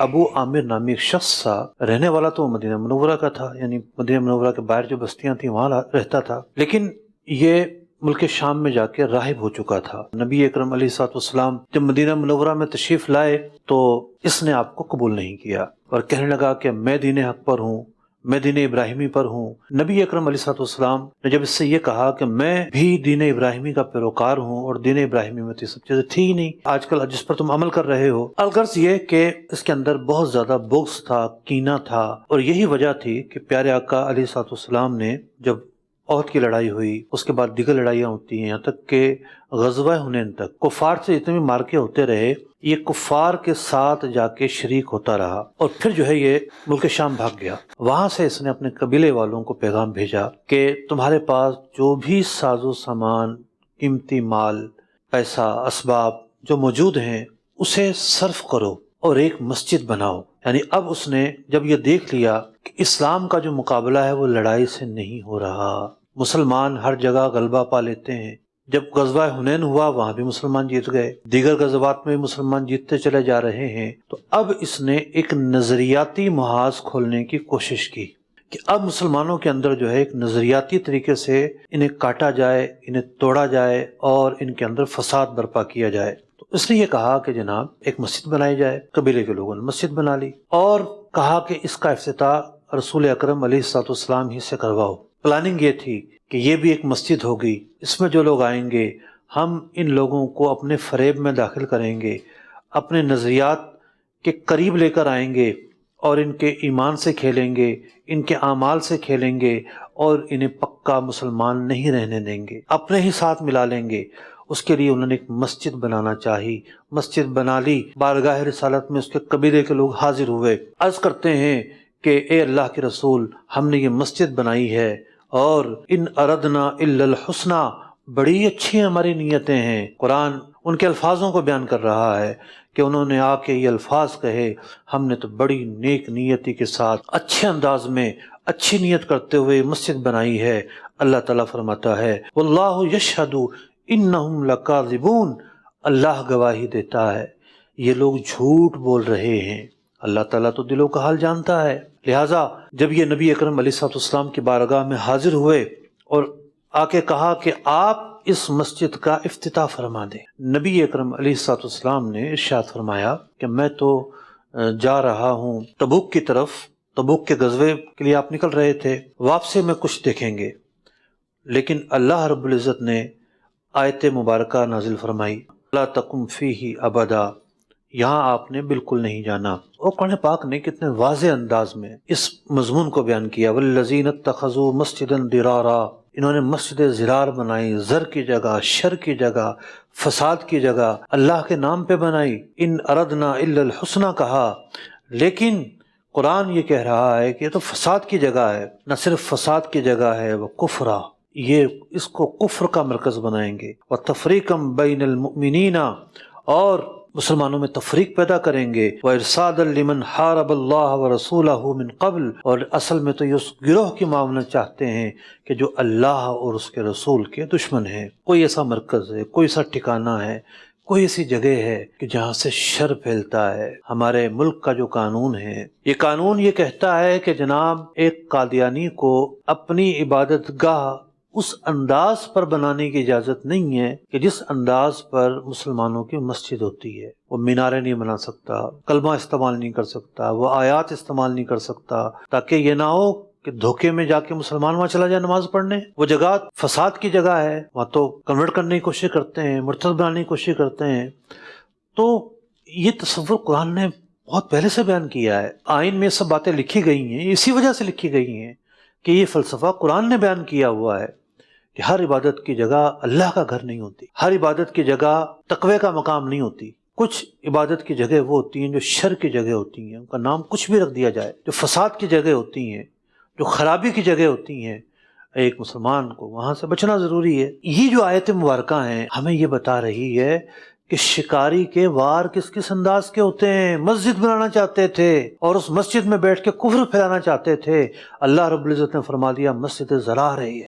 ابو عامر نامی ایک شخص تھا، رہنے والا تو مدینہ منورہ کا تھا، یعنی مدینہ منورہ کے باہر جو بستیاں تھیں وہاں رہتا تھا، لیکن یہ ملک شام میں جا کے راہب ہو چکا تھا۔ نبی اکرم علیہ الصلوۃ والسلام جب مدینہ منورہ میں تشریف لائے تو اس نے آپ کو قبول نہیں کیا اور کہنے لگا کہ میں دین حق پر ہوں، میں دین ابراہیمی پر ہوں۔ نبی اکرم علیہ الصلوۃ والسلام نے جب اس سے یہ کہا کہ میں بھی دین ابراہیمی کا پیروکار ہوں اور دین ابراہیمی میں تو یہ سب چیزیں تھی ہی نہیں آج کل جس پر تم عمل کر رہے ہو، الغرض یہ کہ اس کے اندر بہت زیادہ بغض تھا، کینہ تھا، اور یہی وجہ تھی کہ پیارے آقا علیہ الصلوۃ والسلام نے جب احد کی لڑائی ہوئی، اس کے بعد دیگر لڑائیاں ہوتی ہیں، یہاں تک کہ غزوہ حنین تک کفار سے جتنے بھی مارکے ہوتے رہے یہ کفار کے ساتھ جا کے شریک ہوتا رہا، اور پھر جو ہے یہ ملک شام بھاگ گیا۔ وہاں سے اس نے اپنے قبیلے والوں کو پیغام بھیجا کہ تمہارے پاس جو بھی ساز و سامان، قیمتی مال، پیسہ، اسباب جو موجود ہیں اسے صرف کرو اور ایک مسجد بناؤ۔ یعنی اب اس نے جب یہ دیکھ لیا کہ اسلام کا جو مقابلہ ہے وہ لڑائی سے نہیں ہو رہا، مسلمان ہر جگہ غلبہ پا لیتے ہیں، جب غزوہ حنین ہوا وہاں بھی مسلمان جیت گئے، دیگر غزوات میں مسلمان جیتتے چلے جا رہے ہیں، تو اب اس نے ایک نظریاتی محاذ کھولنے کی کوشش کی کہ اب مسلمانوں کے اندر جو ہے ایک نظریاتی طریقے سے انہیں کاٹا جائے، انہیں توڑا جائے اور ان کے اندر فساد برپا کیا جائے۔ تو اس نے یہ کہا کہ جناب ایک مسجد بنائی جائے، قبیلے کے لوگوں نے مسجد بنا لی اور کہا کہ اس کا افتتاح رسول اکرم علیہ الصلوۃ والسلام ہی سے کرواؤ۔ پلاننگ یہ تھی کہ یہ بھی ایک مسجد ہوگی، اس میں جو لوگ آئیں گے ہم ان لوگوں کو اپنے فریب میں داخل کریں گے، اپنے نظریات کے قریب لے کر آئیں گے اور ان کے ایمان سے کھیلیں گے، ان کے اعمال سے کھیلیں گے اور انہیں پکا مسلمان نہیں رہنے دیں گے، اپنے ہی ساتھ ملا لیں گے۔ اس کے لیے انہوں نے ایک مسجد بنانا چاہی، مسجد بنا لی، بارگاہ رسالت میں اس کے قبیلے کے لوگ حاضر ہوئے، عرض کرتے ہیں کہ اے اللہ کے رسول ہم نے یہ مسجد بنائی ہے اور ان اردنا الا الحسنی، بڑی اچھی ہماری نیتیں ہیں۔ قرآن ان کے الفاظوں کو بیان کر رہا ہے کہ انہوں نے آ کے یہ الفاظ کہے، ہم نے تو بڑی نیک نیتی کے ساتھ اچھے انداز میں اچھی نیت کرتے ہوئے مسجد بنائی ہے۔ اللہ تعالیٰ فرماتا ہے واللہ یشہد انہم لکاذبون، اللہ گواہی دیتا ہے یہ لوگ جھوٹ بول رہے ہیں۔ اللہ تعالیٰ تو دلوں کا حال جانتا ہے، لہٰذا جب یہ نبی اکرم علیہ الصلوۃ والسلام کی بارگاہ میں حاضر ہوئے اور آ کے کہا کہ آپ اس مسجد کا افتتاح فرما دیں، نبی اکرم علیہ الصلوۃ والسلام نے ارشاد فرمایا کہ میں تو جا رہا ہوں تبوک کی طرف، تبوک کے غزوے کے لیے آپ نکل رہے تھے، واپسی میں کچھ دیکھیں گے، لیکن اللہ رب العزت نے آیت مبارکہ نازل فرمائی لا تقم فیہ ابدا، یہاں آپ نے بالکل نہیں جانا۔ اور قرآن پاک نے کتنے واضح انداز میں اس مضمون کو بیان کیا والذین اتخذوا مسجدا ضرارا، انہوں نے مسجد ضرار بنائی، زر کی جگہ، شر کی جگہ، فساد کی جگہ، اللہ کے نام پہ بنائی۔ ان اردنا الا الحسنی کہا، لیکن قرآن یہ کہہ رہا ہے کہ یہ تو فساد کی جگہ ہے، نہ صرف فساد کی جگہ ہے وہ کفرا، یہ اس کو کفر کا مرکز بنائیں گے، وَتَفْرِيقًا بَيْنَ الْمُؤْمِنِينَ، اور مسلمانوں میں تفریق پیدا کریں گے، وَإِرْصَادًا لِمَنْ حَارَبَ اللَّهَ وَرَسُولَهُ مِنْ قَبْلُ، اور اصل میں تو یہ اس گروہ کی معاونت چاہتے ہیں کہ جو اللہ اور اس کے رسول کے دشمن ہیں۔ کوئی ایسا مرکز ہے، کوئی ایسا ٹھکانہ ہے، کوئی ایسی جگہ ہے کہ جہاں سے شر پھیلتا ہے۔ ہمارے ملک کا جو قانون ہے، یہ قانون یہ کہتا ہے کہ جناب ایک قادیانی کو اپنی عبادت گاہ اس انداز پر بنانے کی اجازت نہیں ہے کہ جس انداز پر مسلمانوں کی مسجد ہوتی ہے۔ وہ میناریں نہیں بنا سکتا، کلمہ استعمال نہیں کر سکتا، وہ آیات استعمال نہیں کر سکتا، تاکہ یہ نہ ہو کہ دھوکے میں جا کے مسلمان وہاں چلا جائے نماز پڑھنے۔ وہ جگہ فساد کی جگہ ہے، وہاں تو کنورٹ کرنے کی کوشش کرتے ہیں، مرتد بنانے کی کوشش کرتے ہیں۔ تو یہ تصور قرآن نے بہت پہلے سے بیان کیا ہے، آئین میں یہ سب باتیں لکھی گئی ہیں، اسی وجہ سے لکھی گئی ہیں کہ یہ فلسفہ قرآن نے بیان کیا ہوا ہے کہ ہر عبادت کی جگہ اللہ کا گھر نہیں ہوتی، ہر عبادت کی جگہ تقوی کا مقام نہیں ہوتی۔ کچھ عبادت کی جگہ وہ ہوتی ہیں جو شر کی جگہ ہوتی ہیں، ان کا نام کچھ بھی رکھ دیا جائے، جو فساد کی جگہ ہوتی ہیں، جو خرابی کی جگہ ہوتی ہیں، ایک مسلمان کو وہاں سے بچنا ضروری ہے۔ یہ جو آیت مبارکہ ہیں ہمیں یہ بتا رہی ہے کہ شکاری کے وار کس کس انداز کے ہوتے ہیں۔ مسجد بنانا چاہتے تھے اور اس مسجد میں بیٹھ کے کفر پھیلانا چاہتے تھے، اللہ رب العزت نے فرما دیا مسجد ضرار ہے یہ۔